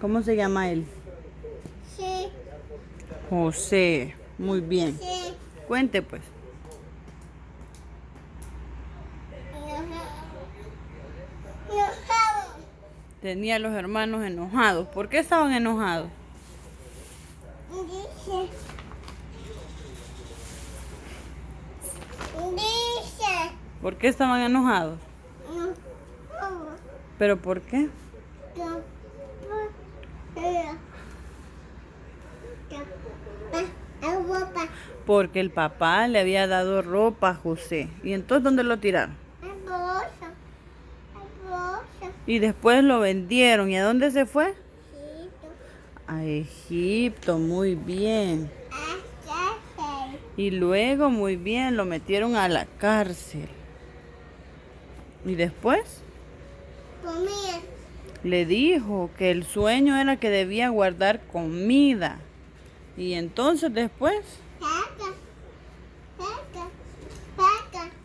¿Cómo se llama él? Sí. José. Muy bien. Sí. Cuente pues. Enojado. Tenía a los hermanos enojados. ¿Por qué estaban enojados? Dice. ¿Por qué estaban enojados? ¿Pero por qué? Porque el papá le había dado ropa a José. ¿Y entonces dónde lo tiraron? Y después lo vendieron. ¿Y a dónde se fue? A Egipto, muy bien. Y luego, muy bien, lo metieron a la cárcel. ¿Y después? Le dijo que el sueño era que debía guardar comida. Y entonces después...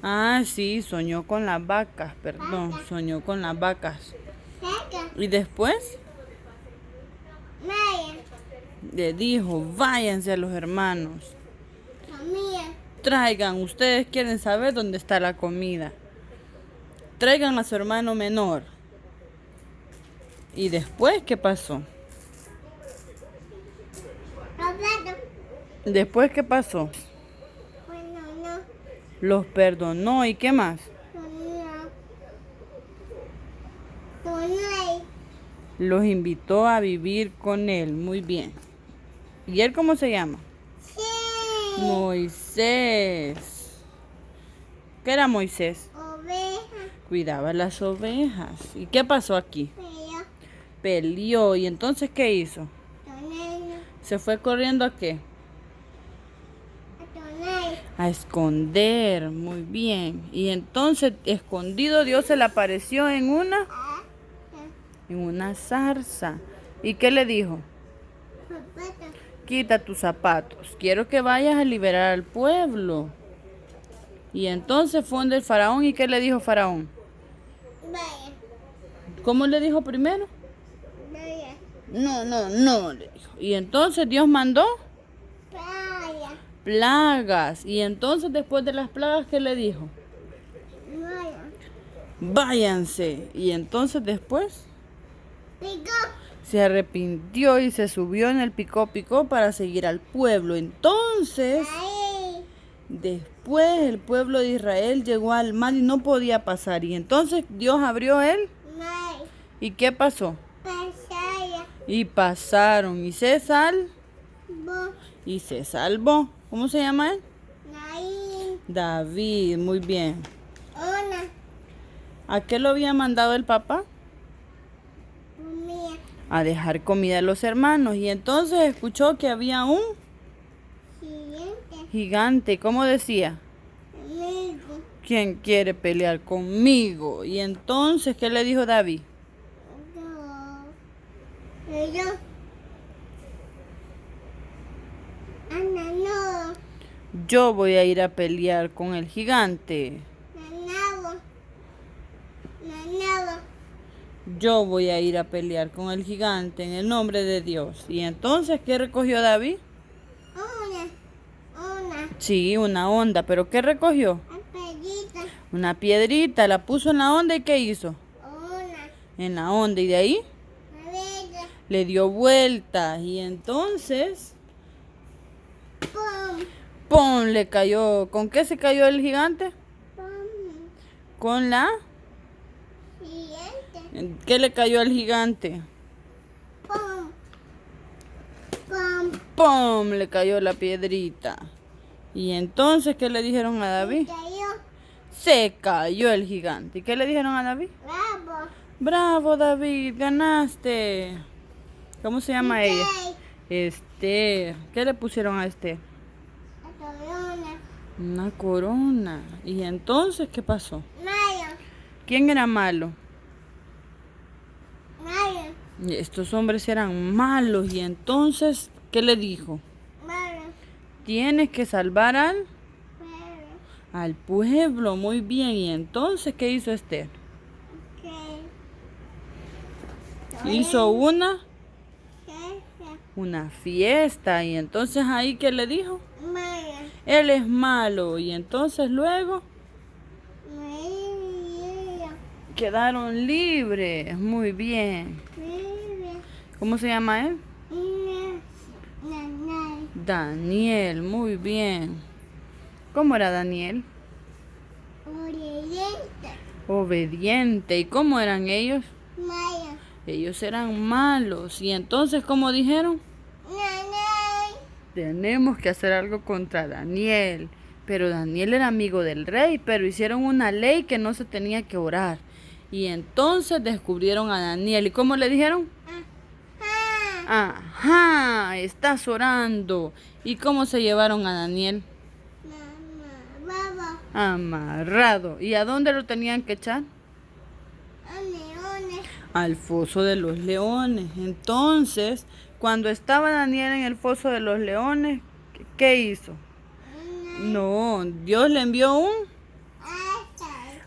Ah, sí, soñó con las vacas, perdón, soñó con las vacas. ¿Y después? Le dijo, váyanse a los hermanos. Traigan, ustedes quieren saber dónde está la comida. Traigan a su hermano menor. ¿Y después qué pasó? ¿Después qué pasó? Los perdonó. ¿Y qué más? Los invitó a vivir con él. Muy bien. ¿Y él cómo se llama? Moisés. ¿Qué era Moisés? Cuidaba las ovejas. ¿Y qué pasó aquí? Peleó. ¿Y entonces qué hizo? ¿Se fue corriendo a qué? A esconder. Muy bien. Y entonces, escondido, Dios se le apareció en una zarza. ¿Y qué le dijo? Quita tus zapatos. Quiero que vayas a liberar al pueblo. Y entonces fue donde el faraón. ¿Y qué le dijo Faraón? ¿Cómo le dijo primero? No, le dijo. Y entonces Dios mandó plagas. Y entonces después de las plagas, ¿qué le dijo? Váyanse. Y entonces después se arrepintió y se subió en el picó para seguir al pueblo. Entonces, después el pueblo de Israel llegó al mar y no podía pasar. Y entonces Dios abrió él. ¿Y qué pasó? Y pasaron. Y se salvó. ¿Cómo se llama él? David. Muy bien. ¿A qué lo había mandado el papá? A dejar comida a los hermanos. Y entonces escuchó que había un gigante. ¿Cómo decía? ¿Quién quiere pelear conmigo? Y entonces, ¿qué le dijo David? Yo voy a ir a pelear con el gigante. Yo voy a ir a pelear con el gigante en el nombre de Dios. ¿Y entonces qué recogió David? Sí, una onda. ¿Pero qué recogió? Una piedrita. La puso en la onda y ¿qué hizo? En la onda. ¿Y de ahí? Le dio vueltas. Y entonces... ¡pum! Le cayó. ¿Con qué se cayó el gigante? Con la... ¿Qué le cayó al gigante? ¡Pum! Le cayó la piedrita. ¿Y entonces qué le dijeron a David? Se cayó el gigante. ¿Y qué le dijeron a David? Bravo, David, ganaste. ¿Cómo se llama ella? Esther. ¿Qué le pusieron a Esther? Una corona. ¿Y entonces qué pasó? ¿Quién era malo? Estos hombres eran malos. ¿Y entonces qué le dijo? Tienes que salvar Al pueblo, muy bien. ¿Y entonces qué hizo Esther? Hizo una fiesta. Y entonces ahí, ¿qué le dijo? Él es malo. Y entonces luego quedaron libres. Muy bien. ¿Cómo se llama él? Daniel, muy bien. ¿Cómo era Daniel? Obediente. ¿Y cómo eran ellos? Ellos eran malos. ¿Y entonces cómo dijeron? Tenemos que hacer algo contra Daniel. Pero Daniel era amigo del rey, pero hicieron una ley que no se tenía que orar. Y entonces descubrieron a Daniel. ¿Y cómo le dijeron? Ajá, estás orando. ¿Y cómo se llevaron a Daniel? Amarrado. ¿Y a dónde lo tenían que echar? Al foso de los leones. Entonces, cuando estaba Daniel en el foso de los leones, ¿qué hizo? No, Dios le envió un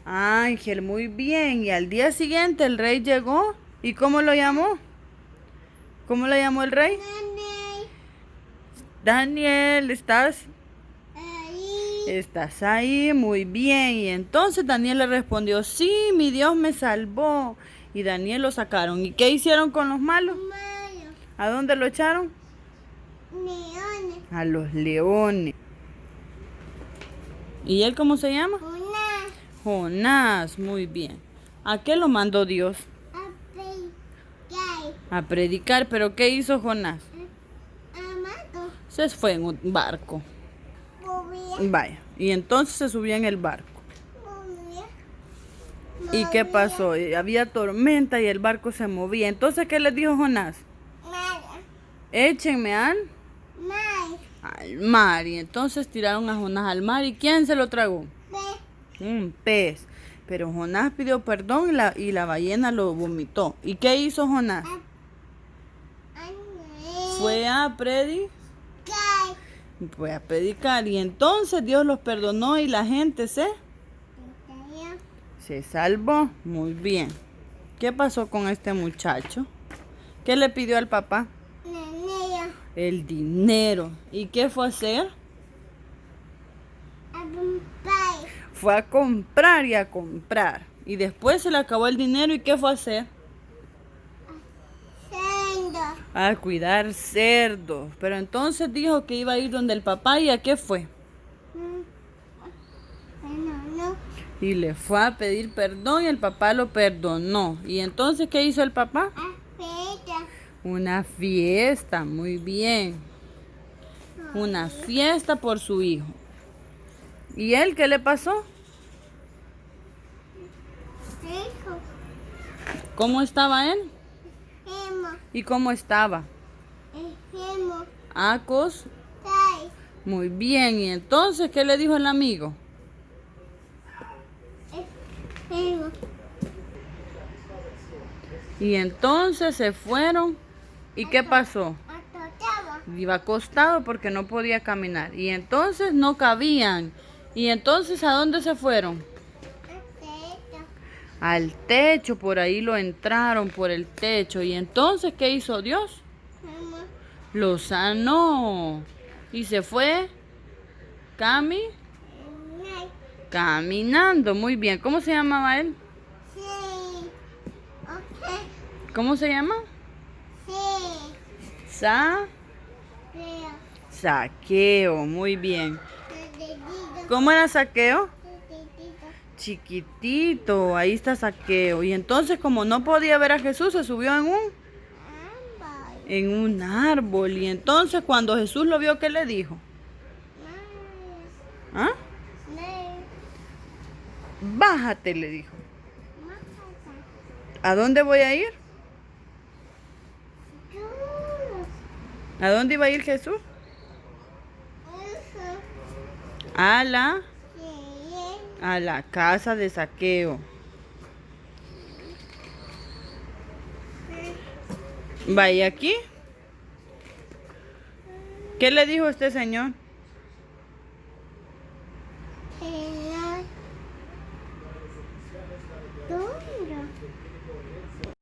ángel, muy bien. Y al día siguiente el rey llegó. ¿Y cómo lo llamó? ¿Cómo lo llamó el rey? Daniel, ¿estás ahí? Muy bien. Y entonces Daniel le respondió, sí, mi Dios me salvó. Y Daniel lo sacaron. ¿Y qué hicieron con los malos? ¿A dónde lo echaron? A los leones. ¿Y él cómo se llama? Jonás, muy bien. ¿A qué lo mandó Dios? A predicar. ¿Pero qué hizo Jonás? Se fue en un barco. Vaya. Y entonces se subió en el barco. ¿Y qué pasó? Había tormenta y el barco se movía. Entonces, ¿qué les dijo Jonás? Échenme al mar. Y entonces tiraron a Jonás al mar. ¿Y quién se lo tragó? Un pez. Pero Jonás pidió perdón y la ballena lo vomitó. ¿Y qué hizo Jonás? Fue a predicar. Y entonces Dios los perdonó y la gente se salvó. Muy bien. ¿Qué pasó con este muchacho? ¿Qué le pidió al papá? El dinero. ¿Y qué fue a hacer? Fue a comprar y a comprar. Y después se le acabó el dinero. ¿Y qué fue a hacer? A cuidar cerdos. Pero entonces dijo que iba a ir donde el papá. ¿Y a qué fue? Y le fue a pedir perdón y el papá lo perdonó. ¿Y entonces qué hizo el papá? Una fiesta, muy bien. Una fiesta por su hijo. ¿Y él qué le pasó? ¿Cómo estaba él? ¿Y cómo estaba? Muy bien. ¿Y entonces qué le dijo el amigo? Y entonces se fueron. ¿Y qué pasó? Iba acostado porque no podía caminar. Y entonces no cabían. ¿Y entonces a dónde se fueron? Al techo. Por ahí lo entraron, por el techo. ¿Y entonces qué hizo Dios? Lo sanó. Y se fue caminando. Muy bien. ¿Cómo se llamaba él? ¿Cómo se llama? Zaqueo. Muy bien. ¿Cómo era Zaqueo? Chiquitito. Ahí está Zaqueo. Y entonces, como no podía ver a Jesús, se subió en un árbol. Y entonces, cuando Jesús lo vio, ¿qué le dijo? ¿Ah? Bájate, le dijo. ¿A dónde voy a ir? ¿A dónde iba a ir Jesús? A la casa de Zaqueo. Vaya aquí. ¿Qué le dijo este señor? Ajá.